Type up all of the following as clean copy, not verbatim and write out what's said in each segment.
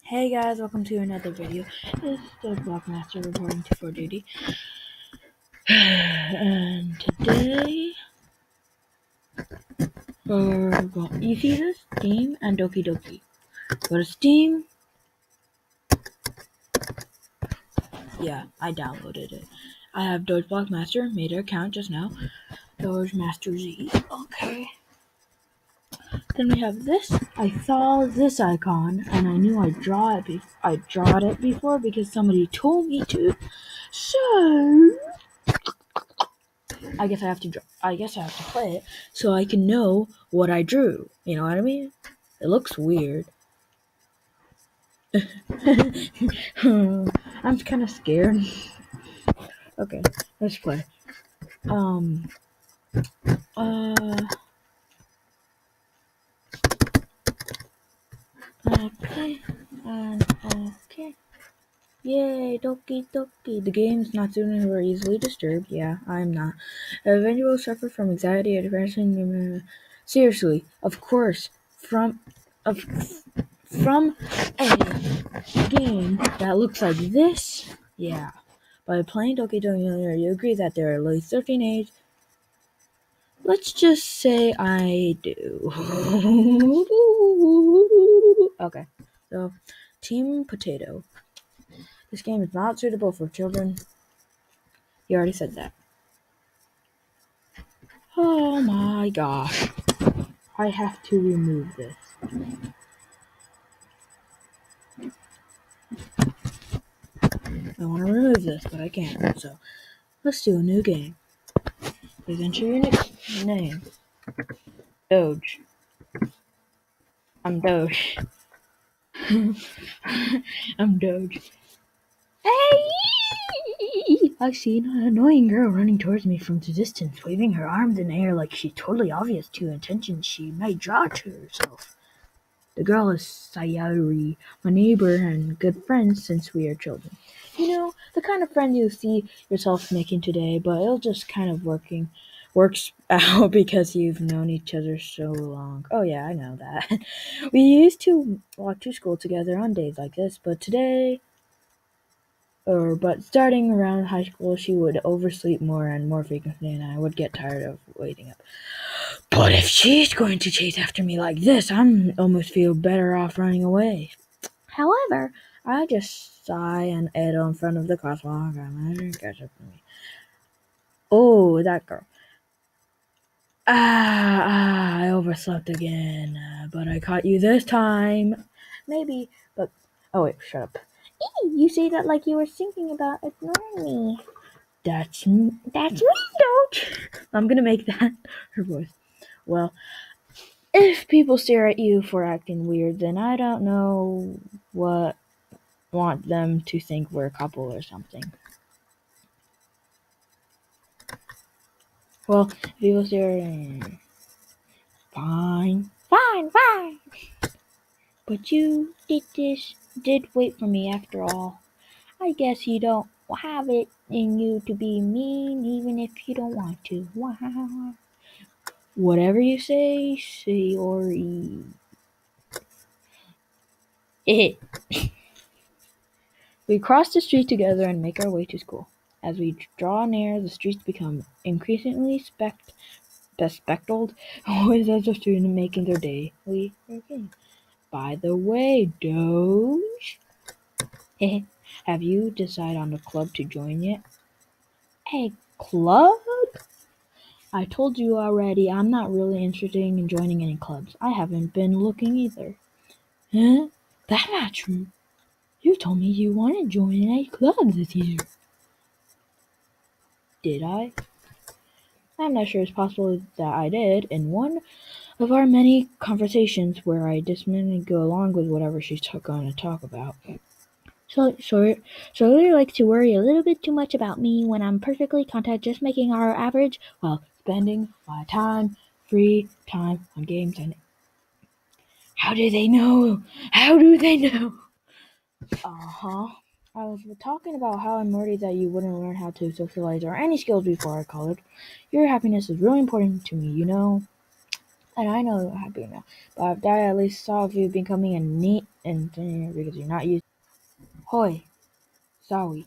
Hey guys, welcome to another video. This is the Blockmaster reporting to for duty. And today, you see this? Steam and Doki Doki. Go to Steam. Yeah, I downloaded it. I have Doge Blockmaster, made an account just now. Doge Master Z. Okay. Then we have this. I saw this icon and I knew I'd draw it before because somebody told me to. So I guess I have to play it so I can know what I drew. You know what I mean? It looks weird. I'm kind of scared. Okay, let's play. Okay, okay. Yay, Doki Doki. The game's not students who are easily disturbed. Yeah, I'm not. Eventually suffer from anxiety or depression. Seriously, of course. From a game that looks like this? Yeah. By playing Doki Doki, you agree that there are at least 13 age. Let's just say I do. Okay. So, Team Potato. This game is not suitable for children. You already said that. Oh my gosh. I have to remove this. I want to remove this, but I can't. So, let's do a new game. Please enter your name. Doge. I'm Doge. I'm Doge. Hey! I see an annoying girl running towards me from the distance, waving her arms in the air like she's totally obvious to intention she might draw to herself. The girl is Sayuri, my neighbor and good friend since we are children. You know, the kind of friend you see yourself making today, but it'll just kind of works out because you've known each other so long. Oh yeah, I know that. We used to walk to school together on days like this, but starting around high school, she would oversleep more and more frequently, and I would get tired of waiting up. But if she's going to chase after me like this, I'm almost feel better off running away. However, I just sigh and idle in front of the crosswalk and catch up with me. Oh, that girl. I overslept again, but I caught you this time. Maybe, but oh wait, shut up. You say that like you were thinking about ignoring me. That's me, don't. I'm gonna make that her voice. Well, if people stare at you for acting weird, then I don't know what want them to think we're a couple or something. Well, if people stare, fine. But you did wait for me after all. I guess you don't have it in you to be mean even if you don't want to. Wow. Whatever you say or eat. We cross the street together and make our way to school. As we draw near, the streets become increasingly bespectacled with as a student making their daily routine. By the way, Doge, have you decided on a club to join yet? A club? I told you already, I'm not really interested in joining any clubs. I haven't been looking either. Huh? That's not true. You told me you wanted to join a club this year. Did I? I'm not sure it's possible that I did. In one of our many conversations where I just didn't go along with whatever she's going to talk about. So you like to worry a little bit too much about me when I'm perfectly content just making our average while spending my free time on games and how do they know? Uh-huh. I was talking about how I'm worried that you wouldn't learn how to socialize or any skills before college. Your happiness is really important to me, you know? And I know you're happy now, but if Dad at least saw you becoming a neat engineer because you're not used. Hoi, sorry.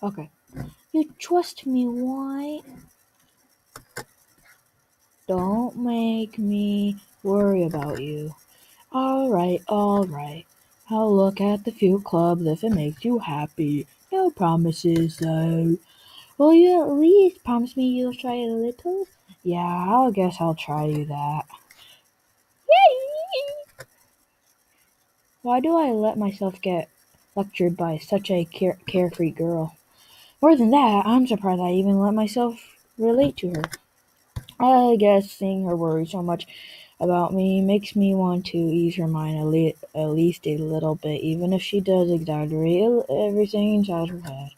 Okay. You trust me, why? Don't make me worry about you. Alright. I'll look at the few clubs if it makes you happy. No promises, though. Will you at least promise me you'll try a little? Yeah, I guess I'll try you that. Yay! Why do I let myself get lectured by such a carefree girl? More than that, I'm surprised I even let myself relate to her. I guess seeing her worry so much about me makes me want to ease her mind at least a little bit, even if she does exaggerate everything inside her head.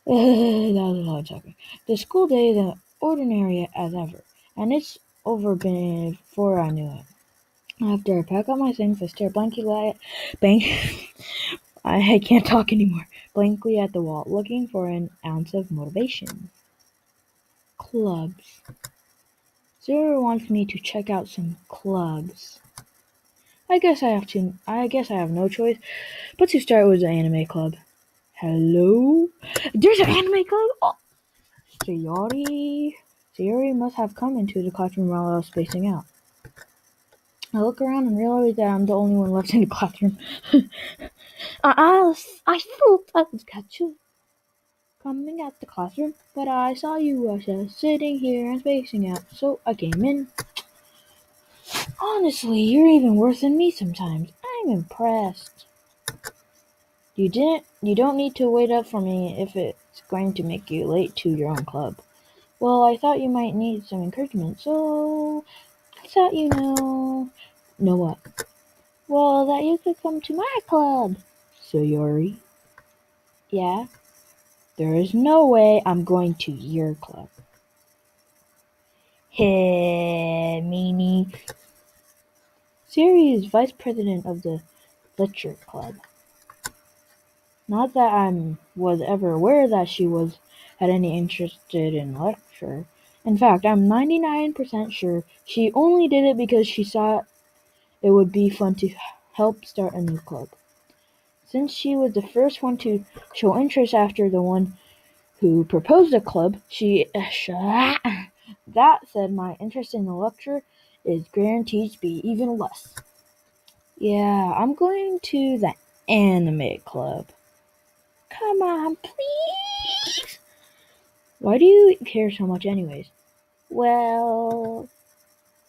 That was a lot of talking. The school day is as ordinary as ever, and it's over before I knew it. After I pack up my things, I stare I can't talk anymore. Blankly at the wall, looking for an ounce of motivation. Clubs. Zero wants me to check out some clubs. I guess I have no choice but to start with the anime club. Hello? There's an anime club? Oh. Sayori must have come into the classroom while I was spacing out. I look around and realize that I'm the only one left in the classroom. I thought I would catch you coming out the classroom, but I saw you sitting here and spacing out, so I came in. Honestly, you're even worse than me sometimes. I'm impressed. You don't need to wait up for me if it's going to make you late to your own club. Well, I thought you might need some encouragement, so I thought know what? Well, that you could come to my club. Sayori? Yeah? There is no way I'm going to your club. Hey, meanie. Sayori is vice president of the lecture club. Not that I was ever aware that she had any interest in lecture. In fact, I'm 99% sure she only did it because she thought it would be fun to help start a new club. Since she was the first one to show interest after the one who proposed the club, that said my interest in the lecture is guaranteed to be even less. Yeah, I'm going to the anime club. Come on, please! Why do you care so much anyways? Well,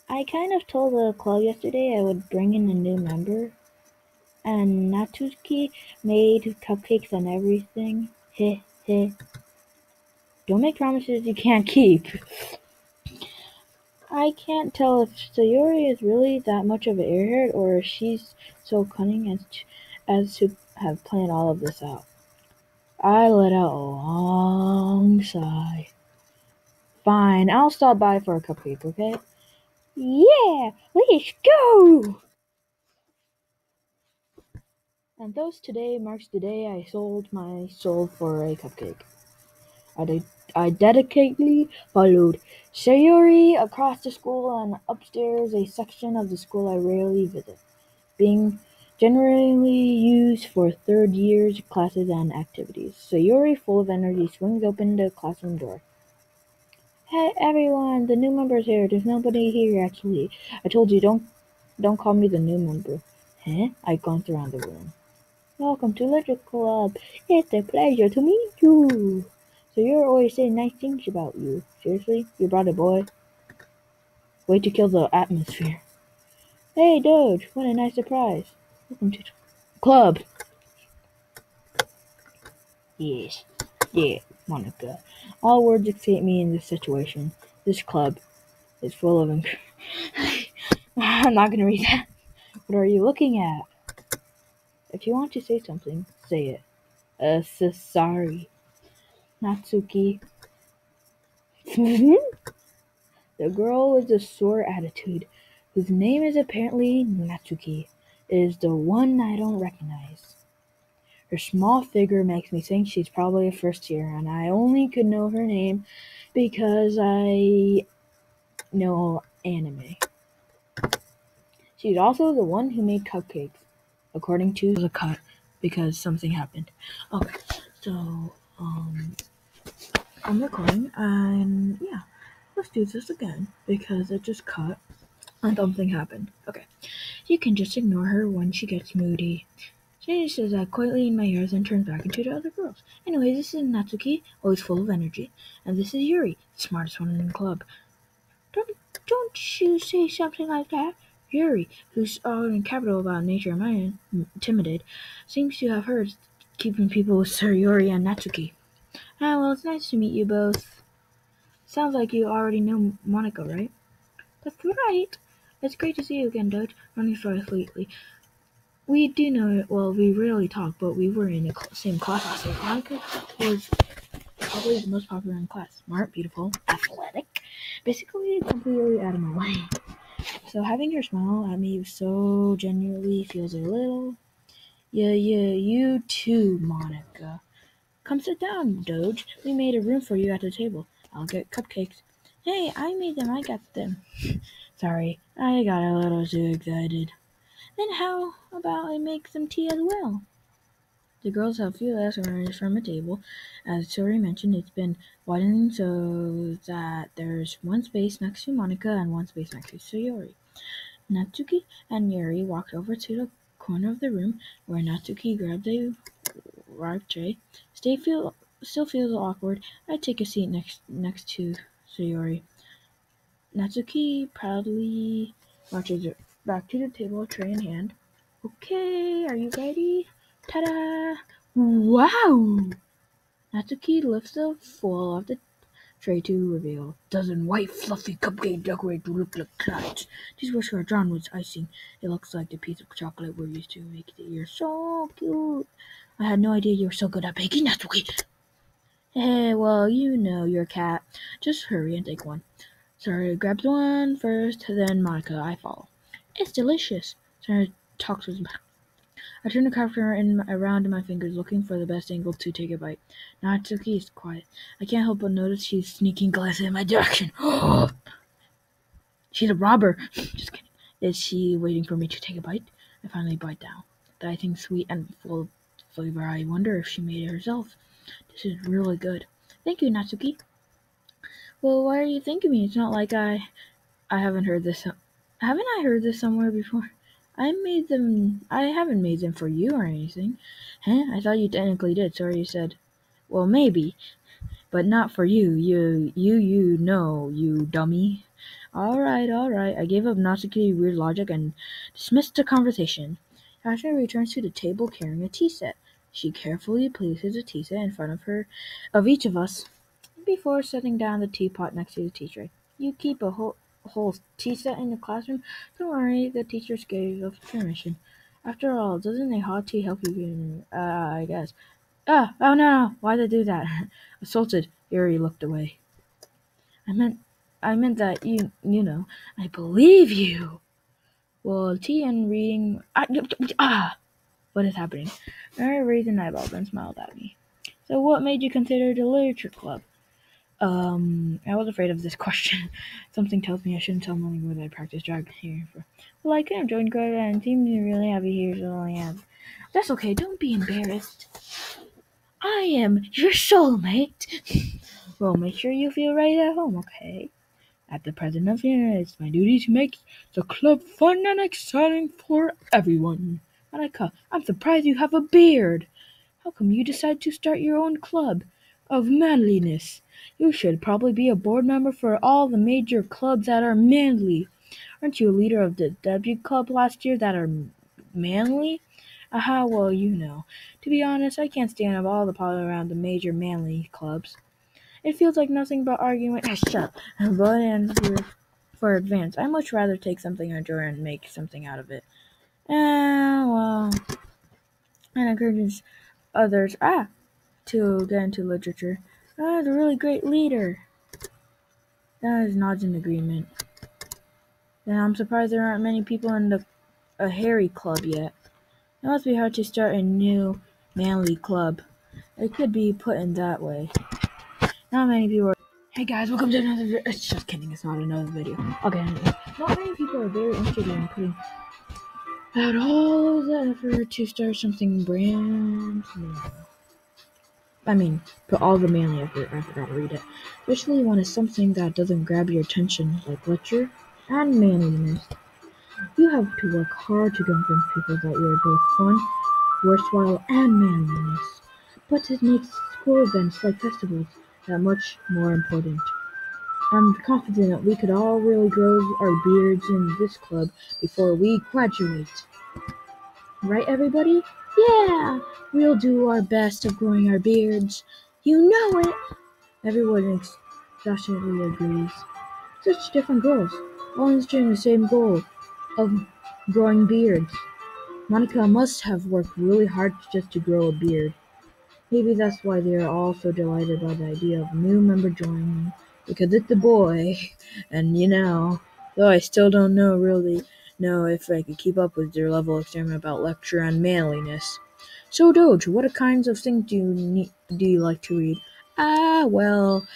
I kind of told the club yesterday I would bring in a new member, and Natsuki made cupcakes and everything. Heh heh. Don't make promises you can't keep. I can't tell if Sayori is really that much of an airhead or if she's so cunning as to have planned all of this out. I let out a long sigh. Fine, I'll stop by for a cupcake, okay? Yeah, let's go! And thus today marks the day I sold my soul for a cupcake. I dedicatedly followed Sayori across the school and upstairs a section of the school I rarely visit, being generally used for third year's classes and activities. Sayori, full of energy, swings open the classroom door. Hey everyone, the new member's here. There's nobody here actually. I told you don't call me the new member. Huh? I glanced around the room. Welcome to Literature Club. It's a pleasure to meet you. So you're always saying nice things about you. Seriously? You brought a boy? Way to kill the atmosphere. Hey Doge, what a nice surprise. Welcome to the club. Yes. Yeah, Monica. All words escape me in this situation. This club is full of I'm not gonna read that. What are you looking at? If you want to say something, say it. Sorry. Natsuki. The girl with the sore attitude, whose name is apparently Natsuki, is the one I don't recognize. Her small figure makes me think she's probably a first year, and I only could know her name because no anime. She's also the one who made cupcakes, according to the cut, because something happened. Okay, so, I'm recording, and yeah, let's do this again, because it just cut, and something happened. Okay, you can just ignore her when she gets moody. She says that quietly in my ears and turns back into the other girls. Anyway, this is Natsuki, always full of energy, and this is Yuri, the smartest one in the club. Don't you say something like that. Yuri, who's all in capital about nature and timid, seems to have heard keeping people with Sir Yuri and Natsuki. Ah, well, it's nice to meet you both. Sounds like you already know Monica, right? That's right. It's great to see you again, Doge. Running slightly. We do know it. Well, we rarely talk, but we were in the same class last year. Monica was probably the most popular in class. Smart, beautiful, athletic. Basically, completely out of my way. So having her smile at me so genuinely feels a little... Yeah, you too, Monica. Come sit down, Doge. We made a room for you at the table. I'll get cupcakes. Hey, I made them. I got them. Sorry, I got a little too excited. Then how about I make some tea as well? The girls have few less oranges from a table. As Tori mentioned, it's been widening so that there's one space next to Monica and one space next to Sayori. Natsuki and Yuri walked over to the corner of the room where Natsuki grabbed a ripe tray. Still feels awkward. I take a seat next to Sayori. Natsuki proudly marches back to the table, tray in hand. Okay, are you ready? Ta-da! Wow! Natsuki lifts the foil of the tray to reveal dozen white fluffy cupcakes decorated to look like clouds. These were drawn with icing. It looks like the piece of chocolate we're used to make it. You're so cute. I had no idea you were so good at baking, Natsuki. Hey, well, you know you're a cat. Just hurry and take one. Sarah grabs one first, then Monica. I follow. It's delicious. Sarah talks with me. I turn the camera around in my fingers, looking for the best angle to take a bite. Natsuki is quiet. I can't help but notice she's sneaking glances in my direction. She's a robber. Just kidding. Is she waiting for me to take a bite? I finally bite down. The icing sweet and full of flavor. I wonder if she made it herself. This is really good. Thank you, Natsuki. Well, why are you thanking me? It's not like I haven't heard this. Haven't I heard this somewhere before? I haven't made them for you or anything. Huh? I thought you technically did. Sorry, you said. Well, maybe, but not for you. You know, you dummy. All right. I gave up Natsuki's weird logic and dismissed the conversation. Asha returns to the table carrying a tea set. She carefully places a tea set in front of each of us, before setting down the teapot next to the tea tray. You keep a whole tea set in the classroom? Don't worry, the teachers gave us permission. After all, doesn't a hot tea help you get I guess. Oh no, why'd I do that? Assaulted. Yuri looked away. I meant that you know, I believe you. Well, tea and reading. What is happening? Mary raised an eyebrow and smiled at me. So, what made you consider the literature club? I was afraid of this question. Something tells me I shouldn't tell Molly what I practice drag here for. Well, I could have joined Greta and seemed really happy here, so I have. That's okay, don't be embarrassed. I am your soulmate. Well, make sure you feel right at home, okay? At the present of here, it's my duty to make the club fun and exciting for everyone. Monica, I'm surprised you have a beard. How come you decided to start your own club of manliness? You should probably be a board member for all the major clubs that are manly. Aren't you a leader of the debut club last year that are manly? Aha, well, you know. To be honest, I can't stand up all the pother around the major manly clubs. It feels like nothing but arguing. Shut up. But and for advance, I'd much rather take something I enjoy and make something out of it. Well, and encourages others to get into literature. The really great leader. That is nods in agreement. Then I'm surprised there aren't many people in a hairy club yet. It must be hard to start a new manly club. It could be put in that way. Not many people are Hey guys, welcome to another video. It's just kidding, it's not another video. Okay, anyway, not many people are very interested in putting out all of the effort to start something brand new. Put all the manly effort, I forgot to read it. Especially when it's something that doesn't grab your attention, like literature and manliness. You have to work hard to convince people that you're both fun, worthwhile, and manliness. But it makes school events like festivals that much more important. I'm confident that we could all really grow our beards in this club before we graduate. Right, everybody? Yeah! We'll do our best of growing our beards. You know it! Everyone exhaustively agrees. Such different goals, all answering the same goal of growing beards. Monica must have worked really hard just to grow a beard. Maybe that's why they are all so delighted by the idea of a new member joining, because it's a boy, and though I still don't really know if I could keep up with their level of excitement about lecture and manliness. So Doge, what kinds of things do you like to read? Well,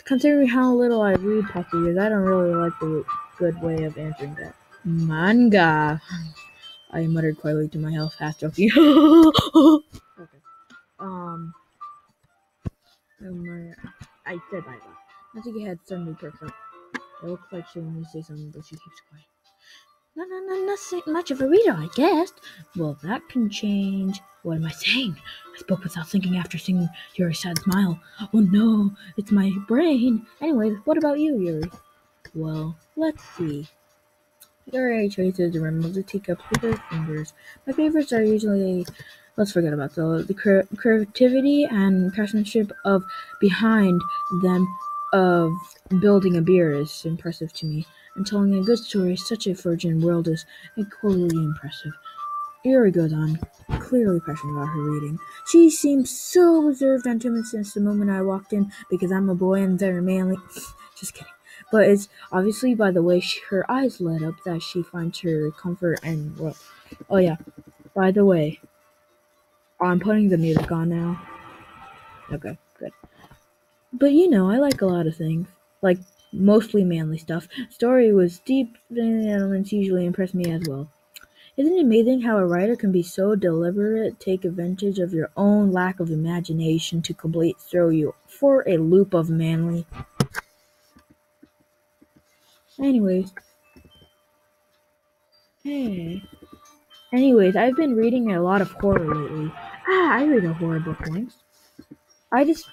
considering how little I read past the years, I don't really like the good way of answering that. Manga, I muttered quietly to myself, half joking. Okay. Um, I said bye bye. Natsuki head suddenly perks up. It looks like she wants to say something, but she keeps quiet. No, not much of a reader, I guess. Well, that can change. What am I saying? I spoke without thinking after seeing Yuri's sad smile. Oh no, it's my brain. Anyways, what about you, Yuri? Well, let's see. Yuri traces the rim of the teacup with her fingers. My favorites are usually, let's forget about the creativity and craftsmanship of behind them of building a beer is impressive to me, and telling a good story such a virgin world is equally impressive. Yuri goes on, clearly passionate about her reading. She seems so reserved and timid since the moment I walked in, because I'm a boy and very manly. Just kidding. But it's obviously by the way her eyes lit up that she finds her comfort and oh yeah, by the way, I'm putting the music on now. Okay, good. But I like a lot of things. Like, mostly manly stuff. Story was deep, and elements usually impress me as well. Isn't it amazing how a writer can be so deliberate, take advantage of your own lack of imagination to completely throw you for a loop of manly? Anyways, I've been reading a lot of horror lately. I read a horror book once. I just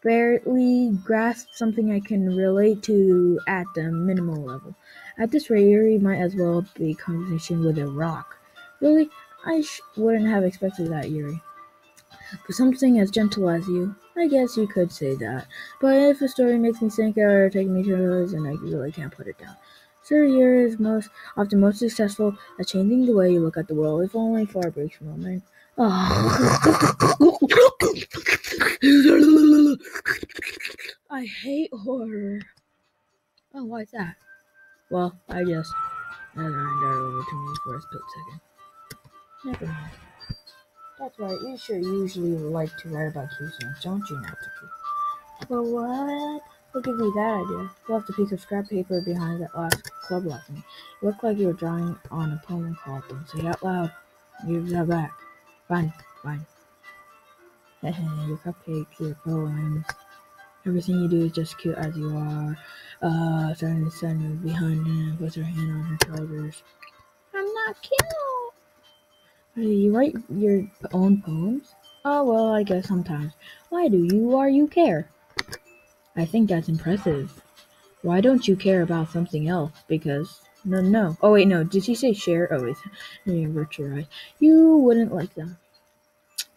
barely grasped something I can relate to at the minimal level. At this rate, Yuri might as well be a conversation with a rock. Really, I wouldn't have expected that, Yuri. For something as gentle as you, I guess you could say that. But if a story makes me think or take me to others, then I really can't put it down. Sir, Yuri is often most successful at changing the way you look at the world, if only for a brief moment. Oh. I hate horror. Oh, why is that? Well, I just never mind that over to me for a split second. Never mind. That's right, you sure usually like to write about cute things, don't you, Natsuki? Well, what? What gives you that idea? You left a piece of scrap paper behind that last club lesson. It looked like you were drawing on a poem called Don't Say It Out Loud. Give that back. Fine. Your cupcakes, your poems. Everything you do is just cute as you are. Suddenly behind him, puts her hand on her shoulders. I'm not cute. You write your own poems? Oh, well, I guess sometimes. Why do you care? I think that's impressive. Why don't you care about something else? Because, no. Oh, wait, no. Did he say share? Oh, wait. You avert your eyes. You wouldn't like them.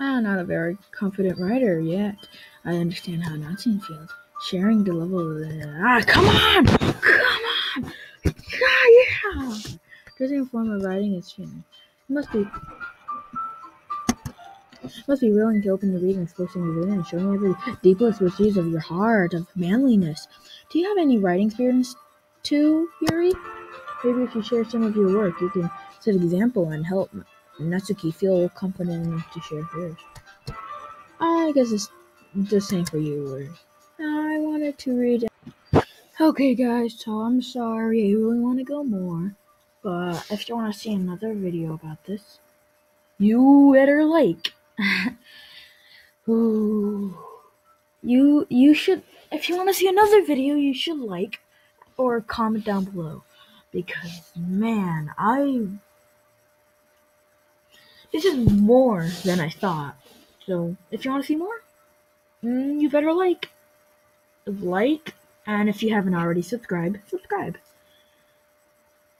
I'm not a very confident writer yet. I understand how Natsuki feels. Sharing the level of the... come on! Yeah! Dressing a form of writing is sharing. You must be willing to open the reading, exposing your within, and showing every deepest wishes of your heart, of manliness. Do you have any writing experience too, Yuri? Maybe if you share some of your work, you can set an example and help Natsuki feel confident enough to share hers. I guess it's the same for you, Yuri. I want wanted to read. Okay, guys, so I'm sorry. I really want to go more. But if you want to see another video about this, you better like. Ooh. You should, if you want to see another video, you should like or comment down below. Because, man, this is more than I thought. So, if you want to see more, you better like, and if you haven't already, subscribe,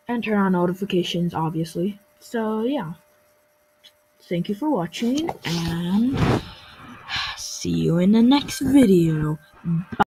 and turn on notifications, obviously. So, yeah, thank you for watching, and see you in the next video. Bye.